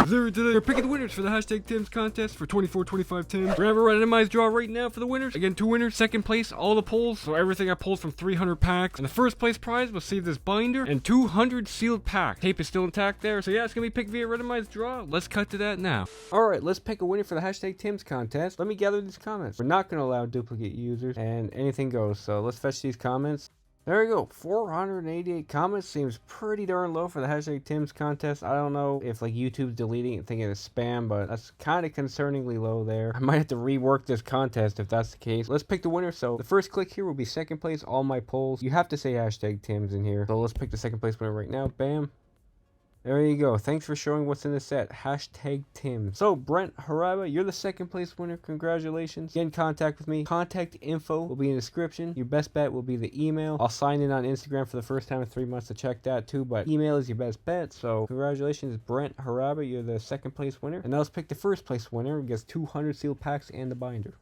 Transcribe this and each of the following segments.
Today we're picking the winners for the hashtag Tim's contest for 24-25 Tims. We're gonna have a randomized draw right now for the winners. Again, 2 winners. Second place, all the pulls. So everything I pulled from 300 packs. And the first place prize will save this binder and 200 sealed packs. Tape is still intact there. So yeah, it's gonna be picked via randomized draw. Let's cut to that now. Alright, let's pick a winner for the hashtag Tim's contest. Let me gather these comments. We're not gonna allow duplicate users and anything goes. So let's fetch these comments. There we go, 488 comments. Seems pretty darn low for the hashtag Tim's contest. I don't know if like YouTube's deleting it thinking it's spam, but that's kind of concerningly low there. I might have to rework this contest if that's the case. Let's pick the winner. So the first click here will be second place, all my polls. You have to say hashtag Tim's in here. So let's pick the second place winner right now. Bam. There you go. Thanks for showing what's in the set. Hashtag Tim. So, Brent Haraba, you're the second place winner. Congratulations. Get in contact with me. Contact info will be in the description. Your best bet will be the email. I'll sign in on Instagram for the first time in 3 months to check that too, but email is your best bet. So, congratulations, Brent Haraba. You're the second place winner. And now let's pick the first place winner. He gets 200 sealed packs and the binder.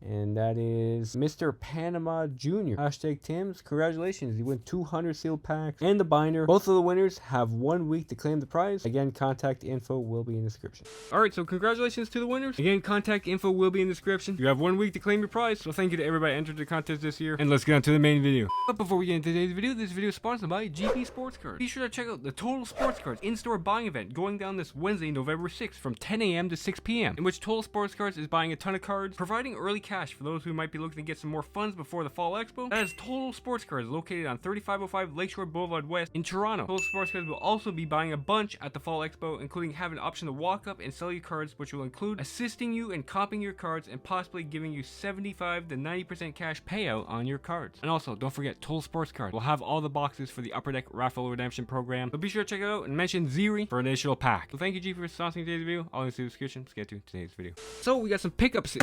And that is Mr. Panama Jr. Hashtag Tim's. Congratulations. You win 200 sealed packs and the binder. Both of the winners have 1 week to claim the prize. Again, contact info will be in the description. Alright, so congratulations to the winners. Again, contact info will be in the description. You have 1 week to claim your prize. So thank you to everybody entered the contest this year. And let's get on to the main video. But before we get into today's video, this video is sponsored by GP Sports Cards. Be sure to check out the Total Sports Cards in-store buying event going down this Wednesday, November 6th from 10 a.m. to 6 p.m. in which Total Sports Cards is buying a ton of cards, providing early cash for those who might be looking to get some more funds before the Fall Expo. That is Total Sports Cards, located on 3505 Lakeshore Boulevard West in Toronto. Total Sports Cards will also be buying a bunch at the Fall Expo, including having an option to walk up and sell your cards, which will include assisting you in comping your cards and possibly giving you 75 to 90% cash payout on your cards. And also, don't forget, Total Sports Cards will have all the boxes for the Upper Deck Raffle Redemption program. So be sure to check it out and mention zeeree for an additional pack. So thank you, G, for sponsoring today's video. All links in the description. Let's get to today's video. So we got some pickups.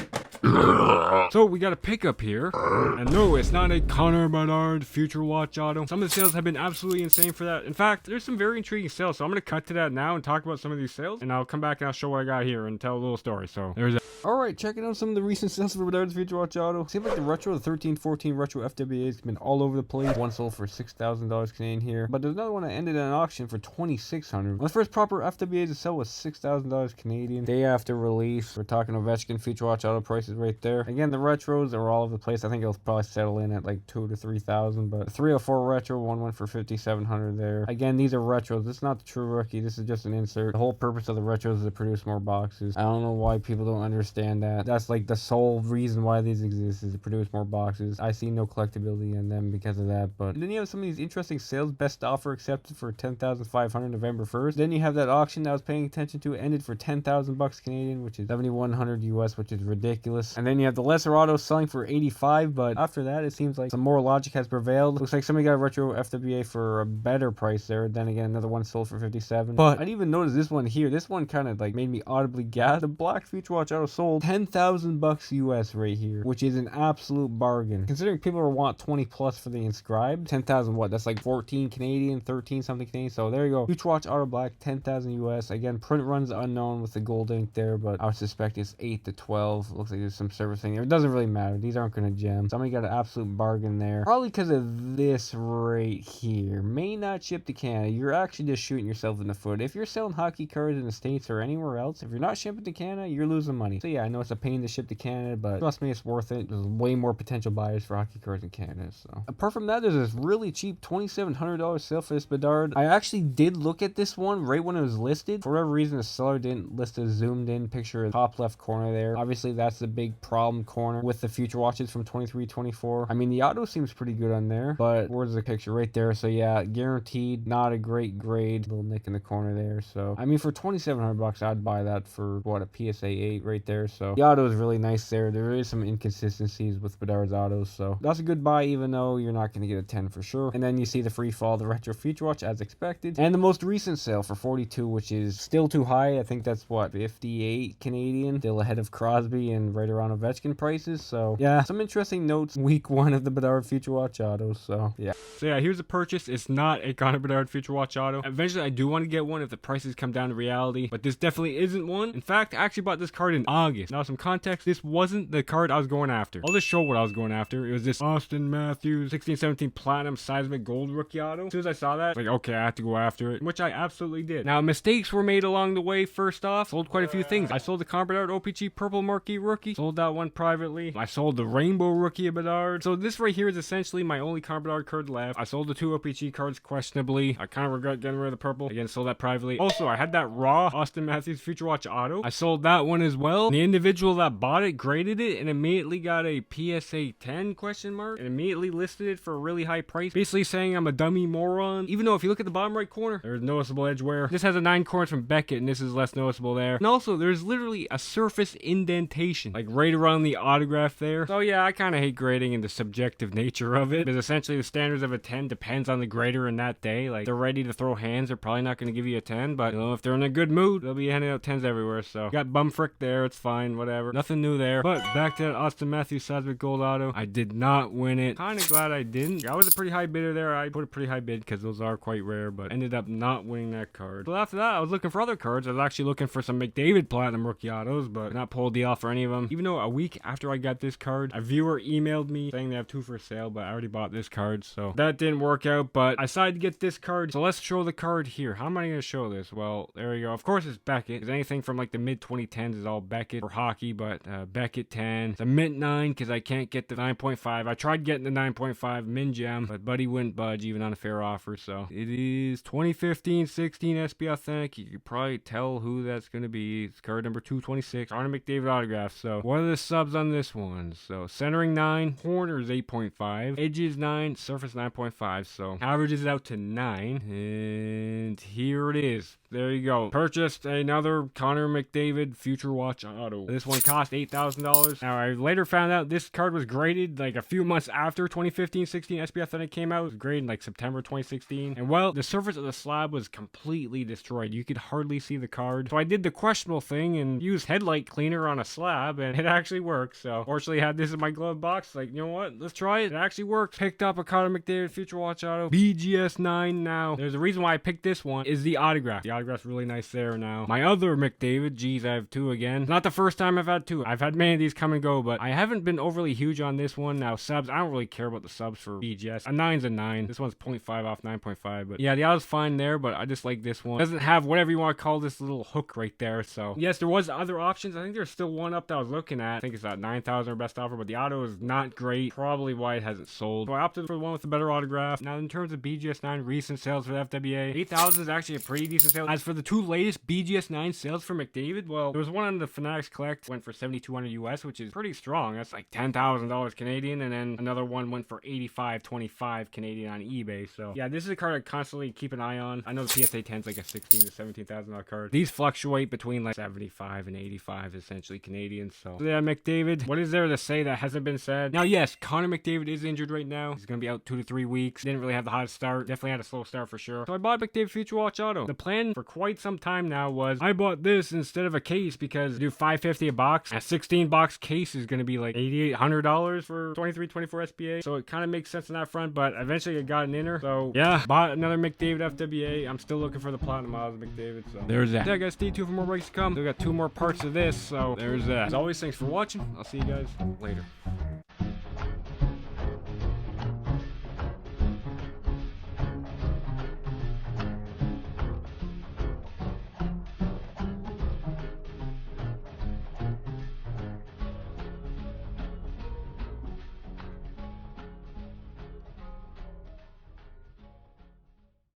So we got a pickup here, and no, it's not a Connor Bedard Future Watch auto. Some of the sales have been absolutely insane for that. In fact, there's some very intriguing sales, so I'm going to cut to that now and talk about some of these sales, and I'll come back and I'll show what I got here and tell a little story. So there's that. Alright, checking out some of the recent sales for Bedard's Future Watch auto. Seems like the retro, the 13-14 retro FWA has been all over the place. One sold for $6,000 Canadian here, but there's another one that ended in an auction for $2,600. The first proper FWA to sell was $6,000 Canadian. Day after release, we're talking Ovechkin Future Watch auto prices right there. Again, the retros are all over the place. I think it'll probably settle in at like 2,000 to 3,000, but 304 retro, one went for 5,700 there. Again, these are retros. This is not the true rookie. This is just an insert. The whole purpose of the retros is to produce more boxes. I don't know why people don't understand that. That's like the sole reason why these exist, is to produce more boxes. I see no collectability in them because of that. But then you have some of these interesting sales. Best offer accepted for $10,500 November 1st. Then you have that auction that I was paying attention to, ended for 10,000 bucks Canadian, which is 7,100 US, which is ridiculous. And then you have the lesser autos selling for 85, but after that it seems like some more logic has prevailed. Looks like somebody got a retro FWA for a better price there. Then again, another one sold for 57. But I didn't even notice this one here. This one kind of like made me audibly gasp. The black Future Watch auto sold 10,000 bucks US right here, which is an absolute bargain. Considering people want 20 plus for the inscribed, 10,000 what? That's like 14 Canadian, 13 something Canadian. So there you go. Future Watch auto black, 10,000 US. Again, print runs unknown with the gold ink there, but I would suspect it's 8 to 12. Looks like there's some servicing there. It doesn't really matter. These aren't going to gem. Somebody got an absolute bargain there. Probably because of this right here. May not ship to Canada. You're actually just shooting yourself in the foot. If you're selling hockey cards in the States or anywhere else, if you're not shipping to Canada, you're losing money. So yeah, I know it's a pain to ship to Canada, but trust me, it's worth it. There's way more potential buyers for hockey cards in Canada. So apart from that, there's this really cheap $2,700 sale for this Bedard. I actually did look at this one right when it was listed. For whatever reason, the seller didn't list a zoomed in picture of the top left corner there. Obviously, that's the big problem corner with the Future Watches from 23-24. I mean, the auto seems pretty good on there, but where's the picture? Right there. So yeah, guaranteed not a great grade. Little nick in the corner there. So I mean, for 2,700 bucks, I'd buy that for what, a PSA 8 right there. So the auto is really nice there. There is some inconsistencies with Bedard's autos, so that's a good buy, even though you're not going to get a 10 for sure. And then you see the free fall, the retro Future Watch as expected, and the most recent sale for 42, which is still too high. I think that's what, 58 Canadian, still ahead of Crosby and right around Ovechkin. Ovechkin prices. So yeah, some interesting notes week 1 of the Bedard Future Watch autos. So yeah, here's the purchase. It's not a Connor Bedard Future Watch auto. Eventually I do want to get one if the prices come down to reality, but this definitely isn't one. In fact, I actually bought this card in August. Now some context, this wasn't the card I was going after. I'll just show what I was going after. It was this Austin Matthews 16-17 Platinum Seismic Gold rookie auto. As soon as I saw that, I was like, okay, I have to go after it, which I absolutely did. Now mistakes were made along the way. First off, sold quite a few things. I sold the Connor Bedard o-pee-chee Purple Marquee rookie. Sold that one privately. I sold the Rainbow rookie of Bedard. So this right here is essentially my only Connor Bedard card left. I sold the 2 o-pee-chee cards questionably. I kind of regret getting rid of the purple. Again, sold that privately. Also, I had that raw Austin Matthews Future Watch auto. I sold that one as well. The individual that bought it graded it and immediately got a PSA 10 question mark and immediately listed it for a really high price, basically saying I'm a dummy moron. Even though if you look at the bottom right corner, there's noticeable edge wear. This has a 9 corners from Beckett and this is less noticeable there. And also, there's literally a surface indentation, like right around the autograph there. So yeah, I kind of hate grading and the subjective nature of it, because essentially the standards of a 10 depends on the grader in that day. Like, they're ready to throw hands, they're probably not going to give you a 10, but you know, if they're in a good mood, they'll be handing out 10s everywhere. So got bum frick there, it's fine, whatever, nothing new there. But back to that Austin Matthews Seismic Gold auto, I did not win it. Kind of glad I didn't. I was a pretty high bidder there. I put a pretty high bid because those are quite rare, but ended up not winning that card. So after that, I was looking for other cards. I was actually looking for some McDavid Platinum rookie autos, but not pulled the deal for any of them. Even though a week after I got this card, a viewer emailed me saying they have 2 for sale, but I already bought this card, so that didn't work out. But I decided to get this card, so let's show the card here. How am I going to show this? Well, there you go. Of course it's Beckett, because anything from like the mid 2010s is all Beckett for hockey, but Beckett 10. It's a mint 9 because I can't get the 9.5. I tried getting the 9.5 min gem, but buddy wouldn't budge even on a fair offer. So it is 2015-16 SB Authentic. You can probably tell who that's going to be. It's card number 226, Connor McDavid autograph. So what are the subs on this one? So centering 9, corners 8.5, edges 9, surface 9.5. So averages out to 9, and here it is. There you go. Purchased another Connor McDavid Future Watch auto. This one cost $8,000. Now, I later found out this card was graded like a few months after 2015-16 SB Authentic came out. It was graded in like September 2016. And well, the surface of the slab was completely destroyed. You could hardly see the card. So I did the questionable thing and used headlight cleaner on a slab, and it actually worked. So fortunately, I had this in my glove box. Like, you know what? Let's try it. It actually worked. Picked up a Connor McDavid Future Watch auto. BGS 9 now. There's a reason why I picked this one is the autograph. The autograph's really nice there now. My other McDavid, geez, I have 2 again. Not the first time I've had 2. I've had many of these come and go, but I haven't been overly huge on this one. Now, subs, I don't really care about the subs for BGS. A 9's a 9. This one's 0.5 off 9.5, but yeah, the auto's fine there, but I just like this one. It doesn't have whatever you want to call this little hook right there, so yes, there was other options. I think there's still one up that I was looking at. I think it's at 9,000 or best offer, but the auto is not great. Probably why it hasn't sold. So I opted for the one with the better autograph. Now, in terms of BGS 9 recent sales for the FWA, 8,000 is actually a pretty decent sale. As for the 2 latest BGS 9 sales for McDavid, well, there was one on the Fanatics Collect, went for $7,200 US, which is pretty strong. That's like $10,000 Canadian, and then another one went for $85.25 Canadian on eBay. So yeah, this is a card I constantly keep an eye on. I know the PSA 10 is like a $16,000 to $17,000 card. These fluctuate between like 75 and 85 essentially Canadian. So yeah, McDavid, what is there to say that hasn't been said? Now, yes, Connor McDavid is injured right now. He's gonna be out 2 to 3 weeks. Didn't really have the hottest start. Definitely had a slow start for sure. So I bought McDavid Future Watch auto. The plan for quite some time now was I bought this instead of a case because I do $550 a box. A 16 box case is gonna be like $8,800 for 23-24 SBA. So it kind of makes sense on that front, but eventually I got an inner. So yeah, bought another McDavid FWA. I'm still looking for the platinum models of McDavid. So there's that. Yeah, guys, stay tuned for more breaks to come. Still got 2 more parts of this. So there's that. As always, thanks for watching. I'll see you guys later.